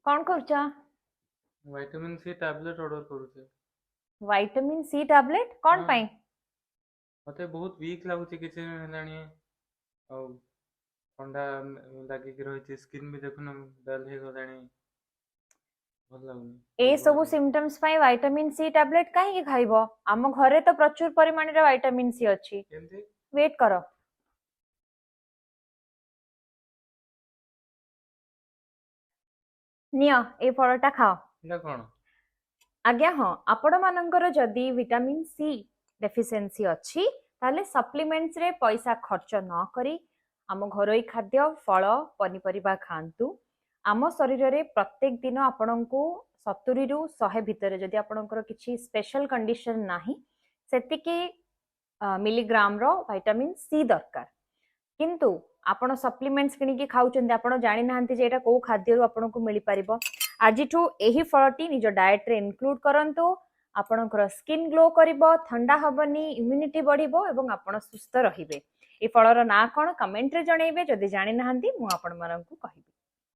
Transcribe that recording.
कौन करूचा? Vitamin C tablet order करूचे। विटामिन सी टैबलेट कौन हाँ पाई? मते बहुत वीक लागुचे किछि हेलानी और ठंडा लागिक रही स्किन भी देखुन डल हो गलानी भल लागुनी ए दुर्बल सब लाଗୁଛି। सिम्पटम्स पाई विटामिन सी टैबलेट कहीं खाइबो? आम घरे तो प्रचुर परिमाण रे विटामिन सी अछि। केमती वेट करो। नियो ए फलटा खाओ। एटा कोन आज्ञा हाँ आपण मानकर जदि विटामिन सी डेफिशिएंसी अच्छी ताले सप्लीमेंट्स रे पैसा खर्च न करी आम घरोई खाद्य फल पनीपरिबा खांतु। आम शरीर रे प्रत्येक दिन आपण को 70 रु 100 भितर जदि आपणकर किछि स्पेशल कंडीशन नाही सेतिके मिलीग्राम रो विटामिन सी दरकार। किंतु आपण सप्लीमेंट्स किनिकी खाउचंदी आपण जानि नाहंती जे एटा को खाद्यरु आपणको मिली परिबो। आजिठू एही फलटी निज डाएट रे इनक्लूड करंतु। आपणकर स्किन ग्लो करिवो, ठंडा हबनी, इम्यूनिटी बढ़िबो एवं आपण सुस्थ रहिबे। ए फलर ना कोन कमेंट रे जणैबे जदि जानि नाहंती मु आपण माननकु कहि